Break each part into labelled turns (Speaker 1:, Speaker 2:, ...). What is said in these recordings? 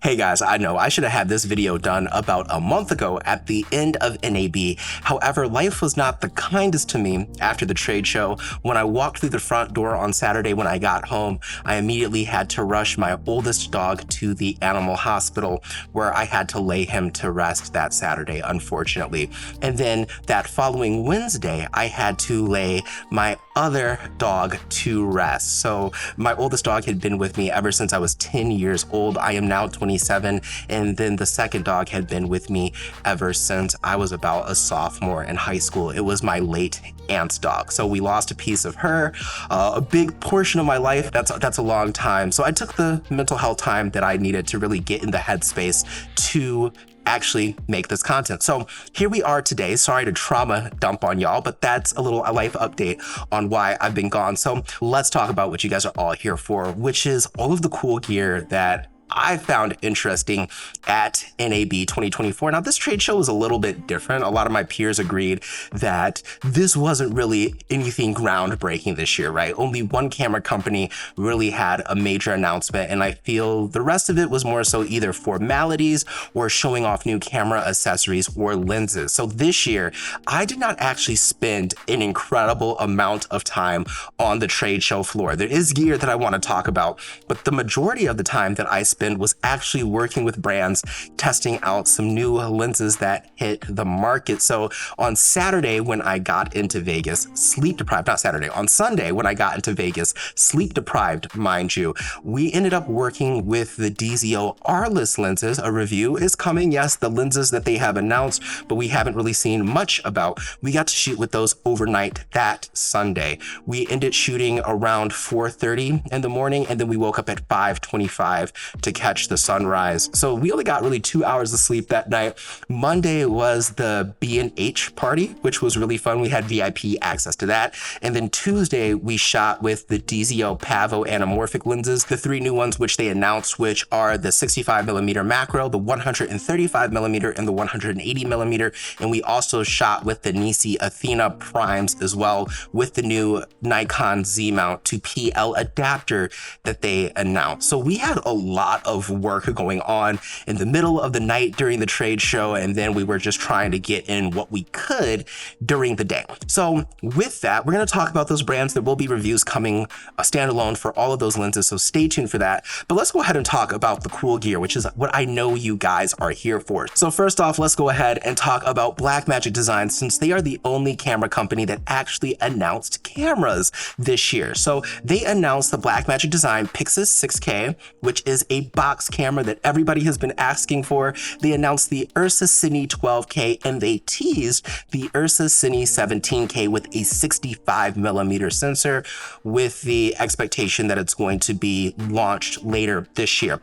Speaker 1: Hey guys, I know I should have had this video done about a month ago at the end of NAB. However, life was not the kindest to me after the trade show. When I walked through the front door on Saturday when I got home, I immediately had to rush my oldest dog to the animal hospital where I had to lay him to rest that Saturday, unfortunately. And then that following Wednesday, I had to lay my other dog to rest. So my oldest dog had been with me ever since I was 10 years old. I am now 27, and then the second dog had been with me ever since I was about a sophomore in high school. It was my late aunt's dog. So we lost a piece of her, a big portion of my life. That's a long time. So I took the mental health time that I needed to really get in the headspace to actually make this content. So here we are today. Sorry to trauma dump on y'all, but that's a little life update on why I've been gone. So let's talk about what you guys are all here for, which is all of the cool gear that I found interesting at NAB 2024. Now, this trade show was a little bit different. A lot of my peers agreed that this wasn't really anything groundbreaking this year, right? Only one camera company really had a major announcement, and I feel the rest of it was more so either formalities or showing off new camera accessories or lenses. So this year, I did not actually spend an incredible amount of time on the trade show floor. There is gear that I want to talk about, but the majority of the time that I spent was actually working with brands, testing out some new lenses that hit the market. So on Saturday when I got into Vegas, sleep deprived, not Saturday, on Sunday when I got into Vegas, sleep deprived, mind you, we ended up working with the DZO Arles Lenses. A review is coming. Yes, the lenses that they have announced, but we haven't really seen much about. We got to shoot with those overnight that Sunday. We ended shooting around 4:30 in the morning, and then we woke up at 5:25 to catch the sunrise. So we only got really 2 hours of sleep that night. Monday was the B&H party, which was really fun. We had VIP access to that. And then Tuesday, we shot with the DZO Pavo Anamorphic lenses, the three new ones which they announced, which are the 65mm macro, the 135mm, and the 180mm. And we also shot with the Nisi Athena primes as well, with the new Nikon Z mount to PL adapter that they announced. So we had a lot of work going on in the middle of the night during the trade show, and then we were just trying to get in what we could during the day. So with that, we're going to talk about those brands. There will be reviews coming standalone for all of those lenses, so stay tuned for that. But let's go ahead and talk about the cool gear, which is what I know you guys are here for. So first off, let's go ahead and talk about Blackmagic Design, since they are the only camera company that actually announced cameras this year. So they announced the Blackmagic Design Pyxis 6K, which is a box camera that everybody has been asking for. They announced the Ursa Cine 12K, and they teased the Ursa Cine 17K with a 65mm sensor, with the expectation that it's going to be launched later this year.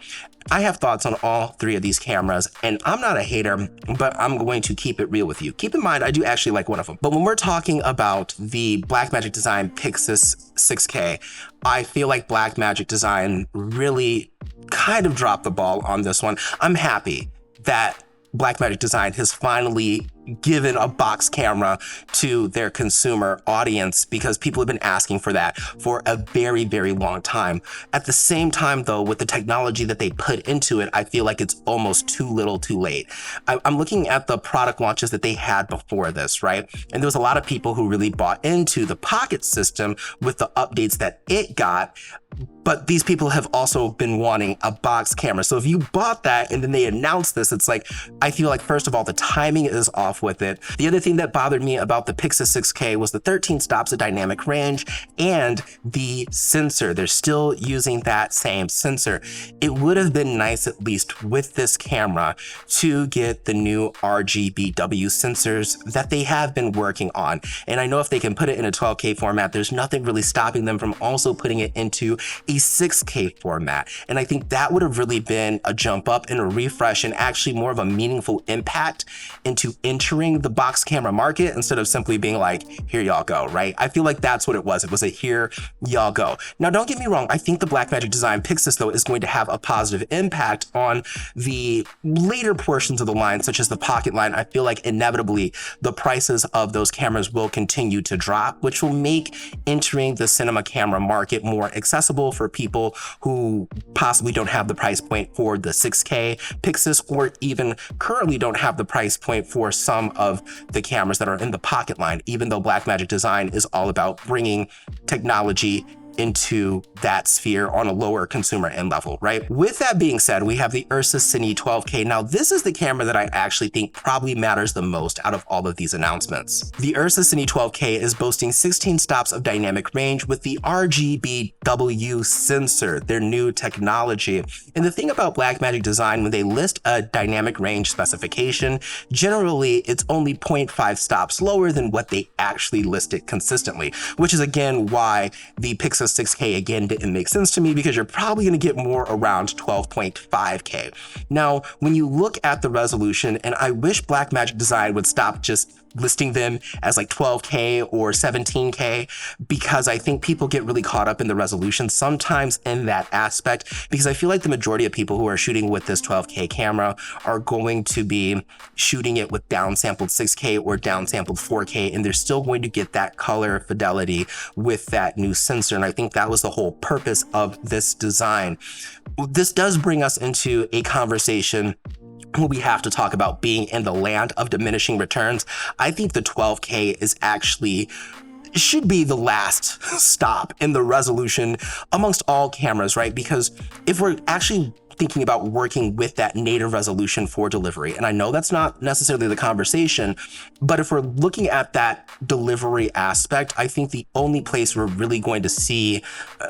Speaker 1: I have thoughts on all three of these cameras, and I'm not a hater, but I'm going to keep it real with you. Keep in mind, I do actually like one of them. But when we're talking about the Blackmagic Design Pyxis 6K, I feel like Blackmagic Design really kind of dropped the ball on this one. I'm happy that Blackmagic Design has finally given a box camera to their consumer audience, because people have been asking for that for a very, very long time. At the same time, though, with the technology that they put into it, I feel like it's almost too little too late. I'm looking at the product launches that they had before this, right? And there was a lot of people who really bought into the Pocket system with the updates that it got. But these people have also been wanting a box camera. So if you bought that and then they announced this, it's like, I feel like, first of all, the timing is off with it. The other thing that bothered me about the Pyxis 6K was the 13 stops of dynamic range and the sensor. They're still using that same sensor. It would have been nice, at least with this camera, to get the new RGBW sensors that they have been working on. And I know if they can put it in a 12K format, there's nothing really stopping them from also putting it into a 6K format. And I think that would have really been a jump up and a refresh, and actually more of a meaningful impact into entry entering the box camera market instead of simply being like, here y'all go, right? I feel like that's what it was. It was a here y'all go. Now, don't get me wrong. I think the Blackmagic design Pyxis, though, is going to have a positive impact on the later portions of the line, such as the pocket line. I feel like inevitably the prices of those cameras will continue to drop, which will make entering the cinema camera market more accessible for people who possibly don't have the price point for the 6K Pyxis, or even currently don't have the price point for some of the cameras that are in the pocket line, even though Blackmagic design is all about bringing technology into that sphere on a lower consumer end level, right? With that being said, we have the Ursa Cine 12K. Now, this is the camera that I actually think probably matters the most out of all of these announcements. The Ursa Cine 12K is boasting 16 stops of dynamic range with the RGBW sensor, their new technology. And the thing about Blackmagic design, when they list a dynamic range specification, generally it's only 0.5 stops lower than what they actually listed consistently, which is again why the Pyxis 6K again didn't make sense to me, because you're probably going to get more around 12.5K. Now, when you look at the resolution, and I wish Blackmagic design would stop just listing them as like 12K or 17K, because I think people get really caught up in the resolution sometimes in that aspect, because I feel like the majority of people who are shooting with this 12K camera are going to be shooting it with downsampled 6K or downsampled 4K, and they're still going to get that color fidelity with that new sensor. And I think that was the whole purpose of this design. This does bring us into a conversation where we have to talk about being in the land of diminishing returns. I think the 12K is actually should be the last stop in the resolution amongst all cameras, right? Because if we're actually thinking about working with that native resolution for delivery, and I know that's not necessarily the conversation, but if we're looking at that delivery aspect, I think the only place we're really going to see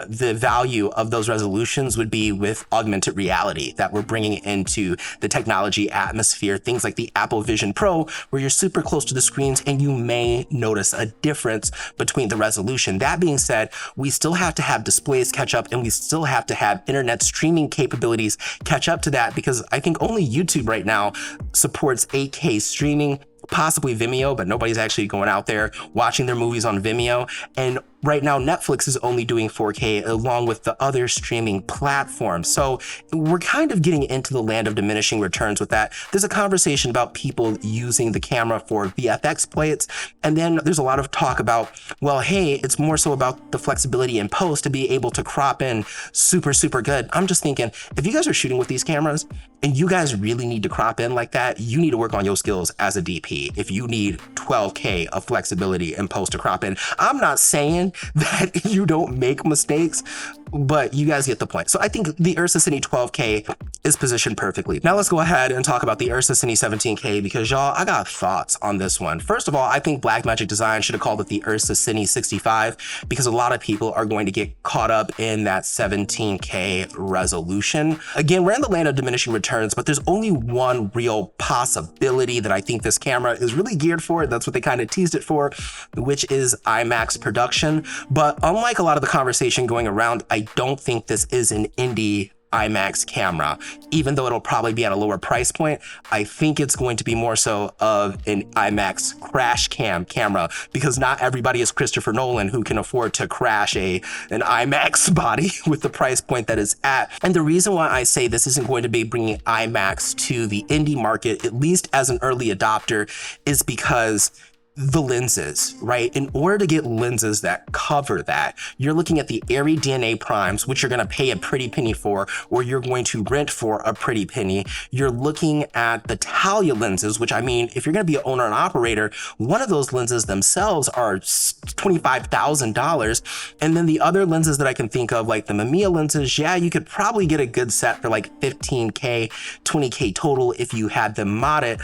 Speaker 1: the value of those resolutions would be with augmented reality that we're bringing into the technology atmosphere, things like the Apple Vision Pro, where you're super close to the screens and you may notice a difference between the resolution. That being said, we still have to have displays catch up, and we still have to have internet streaming capabilities catch up to that, because I think only YouTube right now supports 8K streaming, possibly Vimeo, but nobody's actually going out there watching their movies on Vimeo. And right now, Netflix is only doing 4K along with the other streaming platforms. So we're kind of getting into the land of diminishing returns with that. There's a conversation about people using the camera for VFX plates. And then there's a lot of talk about, well, hey, it's more so about the flexibility in post to be able to crop in super, super good. I'm just thinking, if you guys are shooting with these cameras and you guys really need to crop in like that, you need to work on your skills as a DP. If you need 12K of flexibility in post to crop in, I'm not saying that you don't make mistakes, but you guys get the point. So I think the Ursa Cine 12K is positioned perfectly. Now let's go ahead and talk about the Ursa Cine 17K, because y'all, I got thoughts on this one. First of all, I think Blackmagic design should have called it the Ursa Cine 65, because a lot of people are going to get caught up in that 17K resolution. Again, we're in the land of diminishing returns, but there's only one real possibility that I think this camera is really geared for. That's what they kind of teased it for, which is IMAX production. But unlike a lot of the conversation going around, I don't think this is an indie IMAX camera, even though it'll probably be at a lower price point. I think it's going to be more so of an IMAX crash cam camera, because not everybody is Christopher Nolan who can afford to crash an IMAX body with the price point that it's at. And the reason why I say this isn't going to be bringing IMAX to the indie market, at least as an early adopter, is because the lenses, right? In order to get lenses that cover that, you're looking at the Airy DNA primes, which you're going to pay a pretty penny for, or you're going to rent for a pretty penny. You're looking at the Talia lenses, which, I mean, if you're going to be an owner and operator, one of those lenses themselves are $25,000. And then the other lenses that I can think of, like the Mamiya lenses, yeah, you could probably get a good set for like 15K, 20K total if you had them modded.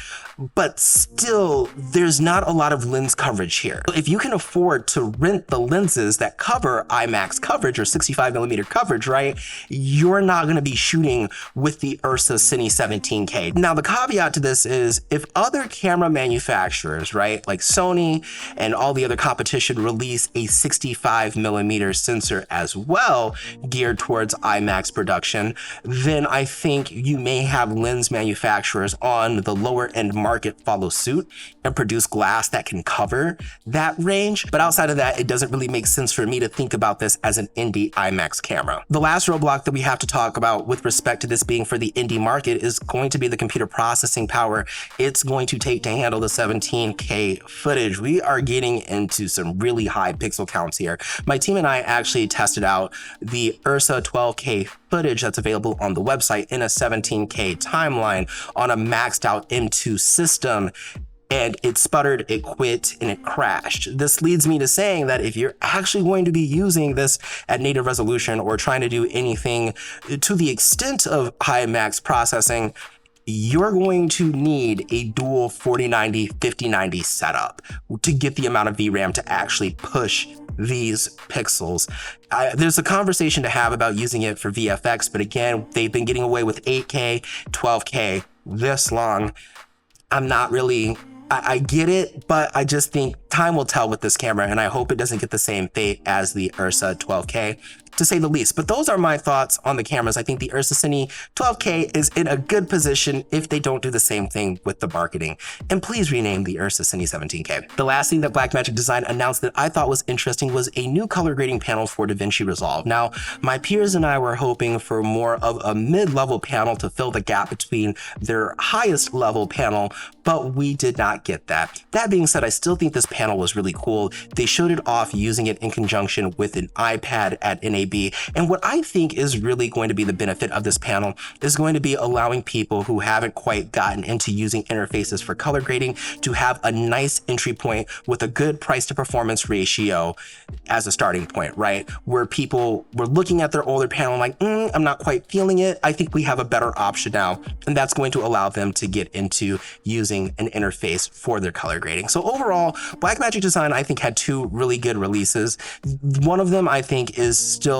Speaker 1: But still, there's not a lot of have lens coverage here. If you can afford to rent the lenses that cover IMAX coverage or 65mm coverage, right, you're not going to be shooting with the Ursa Cine 17K. Now, the caveat to this is if other camera manufacturers, right, like Sony and all the other competition release a 65mm sensor as well, geared towards IMAX production, then I think you may have lens manufacturers on the lower end market follow suit and produce glass that can cover that range. But outside of that, it doesn't really make sense for me to think about this as an indie IMAX camera. The last roadblock that we have to talk about with respect to this being for the indie market is going to be the computer processing power it's going to take to handle the 17K footage. We are getting into some really high pixel counts here. My team and I actually tested out the Ursa 12K footage that's available on the website in a 17K timeline on a maxed out M2 system, and it sputtered, it quit, and it crashed. This leads me to saying that if you're actually going to be using this at native resolution or trying to do anything to the extent of high max processing, you're going to need a dual 4090, 5090 setup to get the amount of VRAM to actually push these pixels. There's a conversation to have about using it for VFX, but again, they've been getting away with 8K, 12K this long. I'm not really, I get it, but I just think time will tell with this camera, and I hope it doesn't get the same fate as the Ursa 12K, to say the least. But those are my thoughts on the cameras. I think the Ursa Cine 12K is in a good position if they don't do the same thing with the marketing. And please rename the Ursa Cine 17K. The last thing that Blackmagic Design announced that I thought was interesting was a new color grading panel for DaVinci Resolve. Now, my peers and I were hoping for more of a mid-level panel to fill the gap between their highest level panel, but we did not get that. That being said, I still think this panel was really cool. They showed it off using it in conjunction with an iPad at NAB. And what I think is really going to be the benefit of this panel is going to be allowing people who haven't quite gotten into using interfaces for color grading to have a nice entry point with a good price to performance ratio as a starting point, right? Where people were looking at their older panel like, I'm not quite feeling it. I think we have a better option now. And that's going to allow them to get into using an interface for their color grading. So overall, Blackmagic Design, I think, had two really good releases. One of them, I think, is still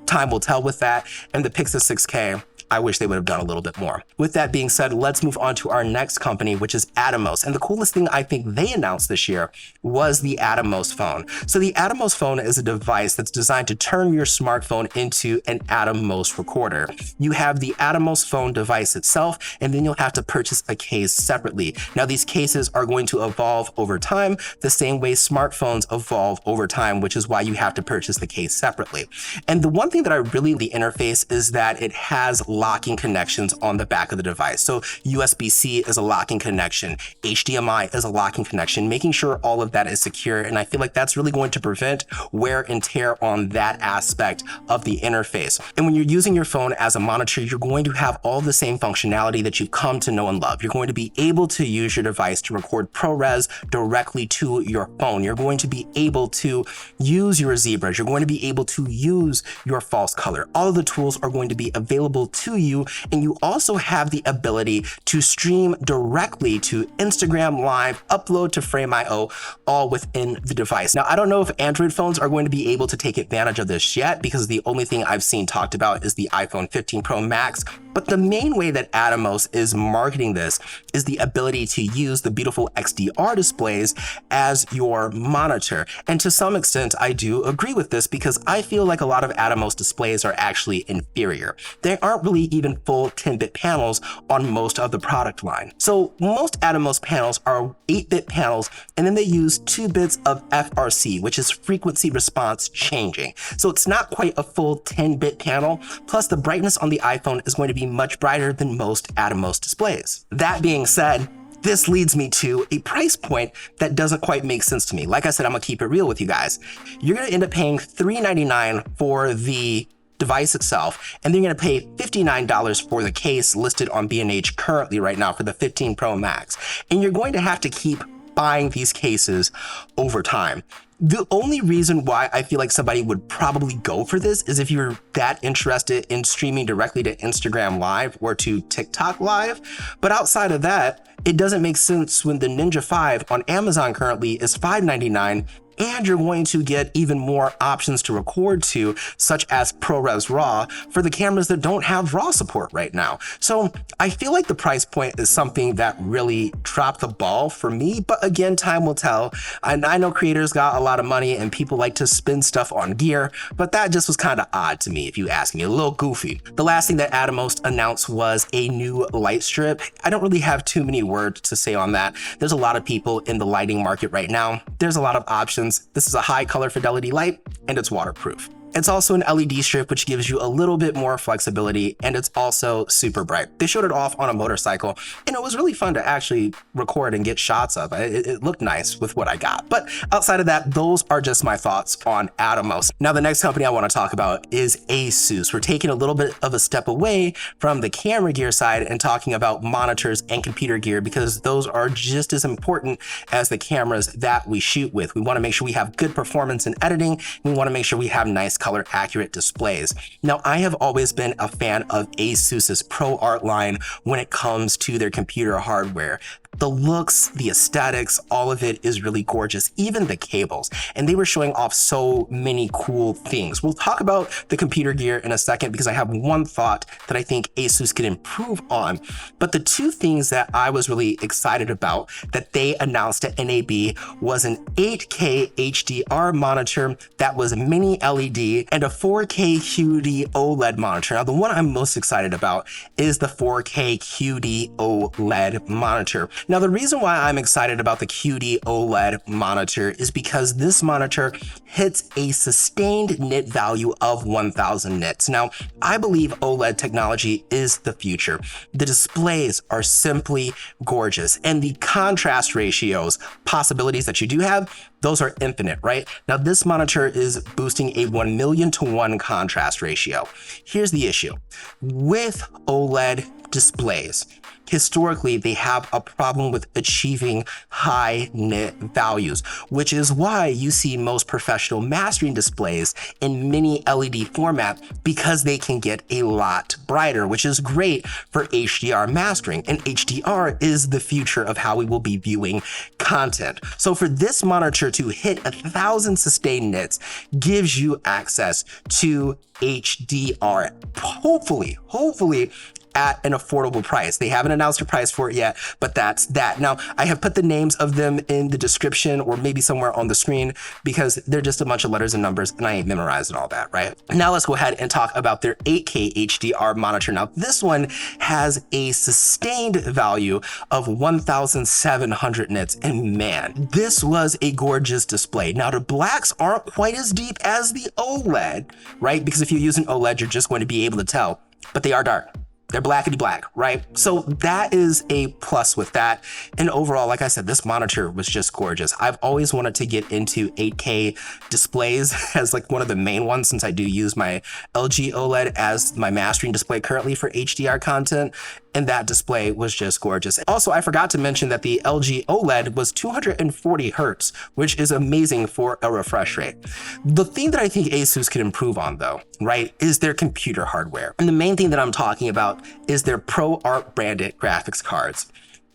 Speaker 1: time will tell with that, and the Pyxis 6K, I wish they would have done a little bit more. With that being said, let's move on to our next company, which is Atomos. And the coolest thing I think they announced this year was the Atomos phone. So the Atomos phone is a device that's designed to turn your smartphone into an Atomos recorder. You have the Atomos phone device itself, and then you'll have to purchase a case separately. Now, these cases are going to evolve over time, the same way smartphones evolve over time, which is why you have to purchase the case separately. And the one thing that I really like the interface is that it has locking connections on the back of the device. So USB-C is a locking connection, HDMI is a locking connection, making sure all of that is secure. And I feel like that's really going to prevent wear and tear on that aspect of the interface. And when you're using your phone as a monitor, you're going to have all the same functionality that you've come to know and love. You're going to be able to use your device to record ProRes directly to your phone. You're going to be able to use your zebras. You're going to be able to use your false color. All of the tools are going to be available to you, and you also have the ability to stream directly to Instagram Live, upload to Frame.io, all within the device. Now, I don't know if Android phones are going to be able to take advantage of this yet, because the only thing I've seen talked about is the iPhone 15 Pro Max. But the main way that Atomos is marketing this is the ability to use the beautiful XDR displays as your monitor. And to some extent, I do agree with this, because I feel like a lot of Atomos displays are actually inferior. They aren't really even full 10-bit panels on most of the product line. So most Atomos panels are 8-bit panels, and then they use 2 bits of FRC, which is frequency response changing. So it's not quite a full 10-bit panel. Plus, the brightness on the iPhone is going to be much brighter than most Atomos displays. That being said, this leads me to a price point that doesn't quite make sense to me. Like I said, I'm gonna keep it real with you guys. You're gonna end up paying $399 for the device itself, and then you're gonna pay $59 for the case listed on B&H currently right now for the 15 Pro Max. And you're going to have to keep buying these cases over time. The only reason why I feel like somebody would probably go for this is if you're that interested in streaming directly to Instagram Live or to TikTok Live. But outside of that, It doesn't make sense when the Ninja 5 on Amazon currently is $5.99, and you're going to get even more options to record to, such as ProRes RAW, for the cameras that don't have RAW support right now. So I feel like the price point is something that really dropped the ball for me, but again, time will tell. And I know creators got a lot of money and people like to spend stuff on gear, but that just was kind of odd to me, if you ask me, a little goofy. The last thing that Atomos announced was a new light strip. I don't really have too many words to say on that. There's a lot of people in the lighting market right now. There's a lot of options. This is a high color fidelity light and it's waterproof. It's also an LED strip, which gives you a little bit more flexibility, and it's also super bright. They showed it off on a motorcycle, and it was really fun to actually record and get shots of. It looked nice with what I got. But outside of that, those are just my thoughts on Atomos. Now, the next company I want to talk about is ASUS. We're taking a little bit of a step away from the camera gear side and talking about monitors and computer gear, because those are just as important as the cameras that we shoot with. We want to make sure we have good performance in editing. We want to make sure we have nice color accurate displays. Now, I have always been a fan of ASUS's ProArt line when it comes to their computer hardware. The looks, the aesthetics, all of it is really gorgeous, even the cables. And they were showing off so many cool things. We'll talk about the computer gear in a second because I have one thought that I think ASUS could improve on. But the two things that I was really excited about that they announced at NAB was an 8K HDR monitor that was mini LED and a 4K QD OLED monitor. Now, the one I'm most excited about is the 4K QD OLED monitor. Now, the reason why I'm excited about the QD OLED monitor is because this monitor hits a sustained nit value of 1000 nits. Now, I believe OLED technology is the future. The displays are simply gorgeous, and the contrast ratios, possibilities that you do have, those are infinite, right? Now, this monitor is boosting a 1,000,000 to 1 contrast ratio. Here's the issue. With OLED displays, historically, they have a problem with achieving high nit values, which is why you see most professional mastering displays in mini LED format, because they can get a lot brighter, which is great for HDR mastering. And HDR is the future of how we will be viewing content. So for this monitor to hit 1000 sustained nits gives you access to HDR, hopefully at an affordable price. They haven't announced a price for it yet, but that's that. Now, I have put the names of them in the description or maybe somewhere on the screen because they're just a bunch of letters and numbers and I ain't memorizing all that, right? Now let's go ahead and talk about their 8K HDR monitor. Now, this one has a sustained value of 1700 nits, and man, this was a gorgeous display. Now, the blacks aren't quite as deep as the OLED, right? Because if you use an OLED, you're just going to be able to tell, but they are dark. They're blackety black, right? So that is a plus with that. And overall, like I said, this monitor was just gorgeous. I've always wanted to get into 8K displays as like one of the main ones, since I do use my LG OLED as my mastering display currently for HDR content. And that display was just gorgeous. Also, I forgot to mention that the LG OLED was 240 Hertz, which is amazing for a refresh rate. The thing that I think ASUS can improve on though, right, is their computer hardware. And the main thing that I'm talking about is their ProArt branded graphics cards.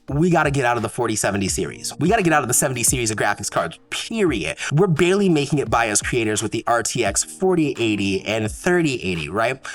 Speaker 1: We got to get out of the 4070 series. We got to get out of the 70 series of graphics cards, period. We're barely making it by as creators with the RTX 4080 and 3080, right?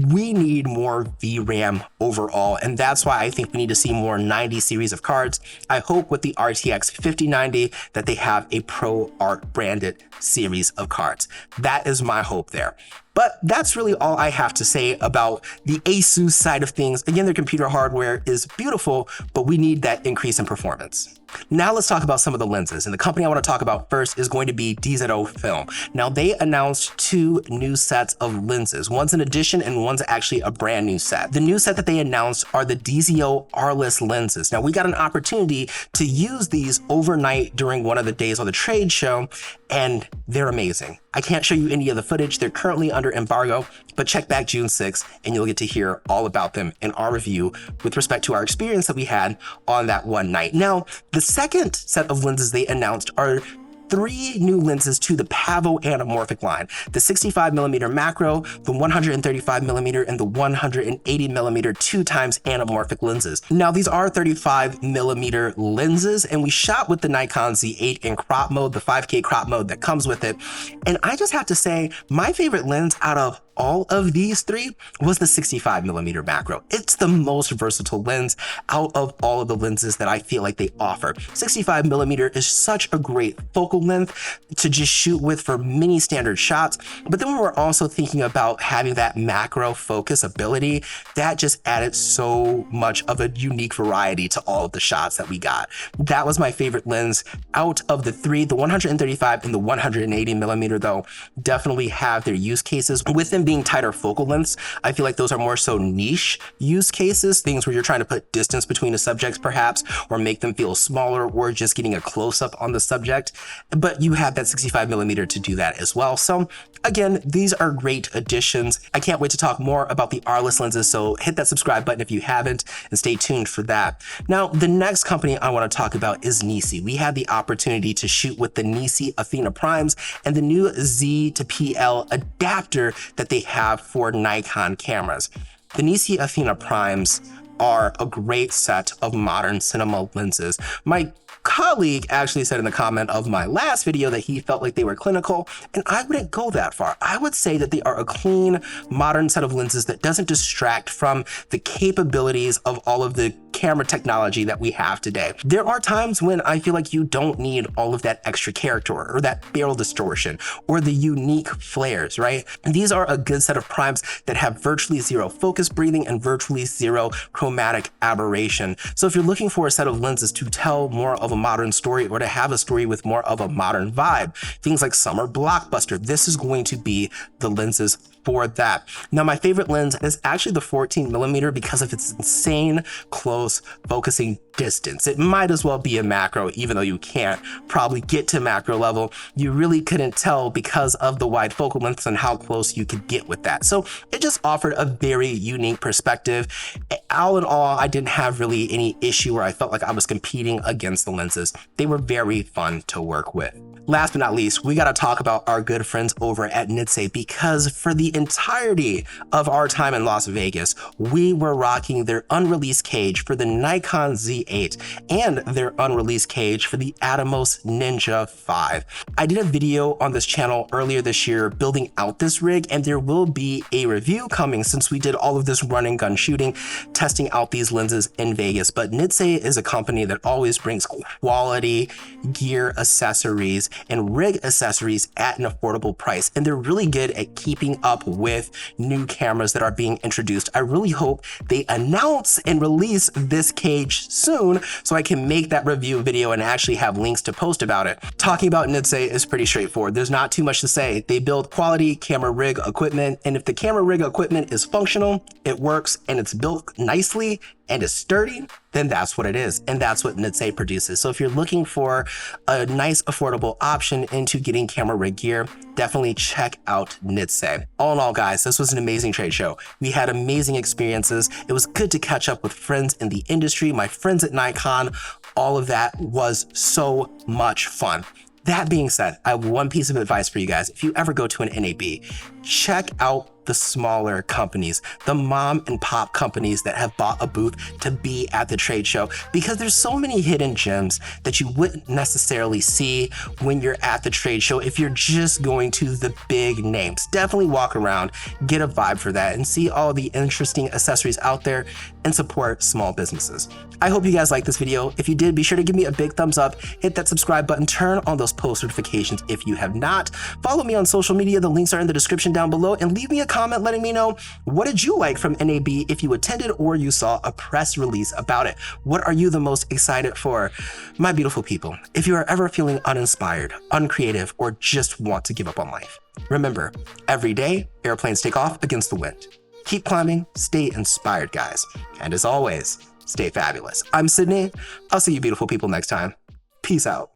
Speaker 1: We need more VRAM overall, and that's why I think we need to see more 90 series of cards. I hope with the RTX 5090 that they have a ProArt branded series of cards. That is my hope there. But that's really all I have to say about the ASUS side of things. Again, their computer hardware is beautiful, but we need that increase in performance. Now let's talk about some of the lenses. And the company I want to talk about first is going to be DZOFILM. Now they announced 2 new sets of lenses. One's an addition and one's actually a brand new set. The new set that they announced are the DZO Arles Lenses. Now we got an opportunity to use these overnight during one of the days on the trade show, and they're amazing. I can't show you any of the footage. They're currently under embargo, but check back June 6th and you'll get to hear all about them in our review with respect to our experience that we had on that one night. Now, the second set of lenses they announced are 3 new lenses to the Pavo Anamorphic line: the 65mm macro, the 135mm, and the 180mm 2x anamorphic lenses. Now, these are 35mm lenses, and we shot with the Nikon Z8 in crop mode, the 5K crop mode that comes with it. And I just have to say, my favorite lens out of all of these 3 was the 65mm macro. It's the most versatile lens out of all of the lenses that I feel like they offer. 65mm is such a great focal length to just shoot with for many standard shots, but then we were also thinking about having that macro focus ability that just added so much of a unique variety to all of the shots that we got. That was my favorite lens out of the 3. The 135 and the 180mm though definitely have their use cases. With them being tighter focal lengths, I feel like those are more so niche use cases, things where you're trying to put distance between the subjects perhaps, or make them feel smaller, or just getting a close-up on the subject. But you have that 65mm to do that as well. So again, these are great additions. I can't wait to talk more about the Arles lenses, so hit that subscribe button if you haven't and stay tuned for that. Now, the next company I want to talk about is Nisi. We had the opportunity to shoot with the Nisi Athena primes and the new Z to PL adapter that they have for Nikon cameras. The Nisi Athena primes are a great set of modern cinema lenses. My colleague actually said in the comment of my last video that he felt like they were clinical, and I wouldn't go that far. I would say that they are a clean, modern set of lenses that doesn't distract from the capabilities of all of the camera technology that we have today. There are times when I feel like you don't need all of that extra character or that barrel distortion or the unique flares, right? And these are a good set of primes that have virtually zero focus breathing and virtually zero chromatic aberration. So if you're looking for a set of lenses to tell more of a modern story or to have a story with more of a modern vibe, things like summer blockbuster, this is going to be the lenses for that. Now, my favorite lens is actually the 14mm because of its insane close focusing distance. It might as well be a macro, even though you can't probably get to macro level. You really couldn't tell because of the wide focal lengths and how close you could get with that. So it just offered a very unique perspective. All in all, I didn't have really any issue where I felt like I was competing against the lenses. They were very fun to work with. Last but not least, we got to talk about our good friends over at Nitze, because for the entirety of our time in Las Vegas, we were rocking their unreleased cage for the Nikon Z8 and their unreleased cage for the Atomos Ninja 5. I did a video on this channel earlier this year building out this rig, and there will be a review coming since we did all of this run and gun shooting, testing out these lenses in Vegas. But Nitze is a company that always brings quality gear accessories and rig accessories at an affordable price, and they're really good at keeping up with new cameras that are being introduced. I really hope they announce and release this cage soon so I can make that review video and actually have links to post about it. Talking about Nitze is pretty straightforward. There's not too much to say. They build quality camera rig equipment, and if the camera rig equipment is functional, it works, and it's built nicely and is sturdy, then that's what it is. And that's what Nitze produces. So if you're looking for a nice, affordable option into getting camera rig gear, definitely check out Nitze. All in all, guys, this was an amazing trade show. We had amazing experiences. It was good to catch up with friends in the industry, my friends at Nikon. All of that was so much fun. That being said, I have one piece of advice for you guys. If you ever go to an NAB, check out the smaller companies, the mom and pop companies that have bought a booth to be at the trade show, because there's so many hidden gems that you wouldn't necessarily see when you're at the trade show if you're just going to the big names. Definitely walk around, get a vibe for that, and see all the interesting accessories out there and support small businesses. I hope you guys liked this video. If you did, be sure to give me a big thumbs up, hit that subscribe button, turn on those post notifications if you have not. Follow me on social media, the links are in the description down below, and leave me a comment letting me know, what did you like from NAB if you attended or you saw a press release about it? What are you the most excited for? My beautiful people, if you are ever feeling uninspired, uncreative, or just want to give up on life, remember, every day airplanes take off against the wind. Keep climbing, stay inspired, guys. And as always, stay fabulous. I'm Sydney. I'll see you beautiful people next time. Peace out.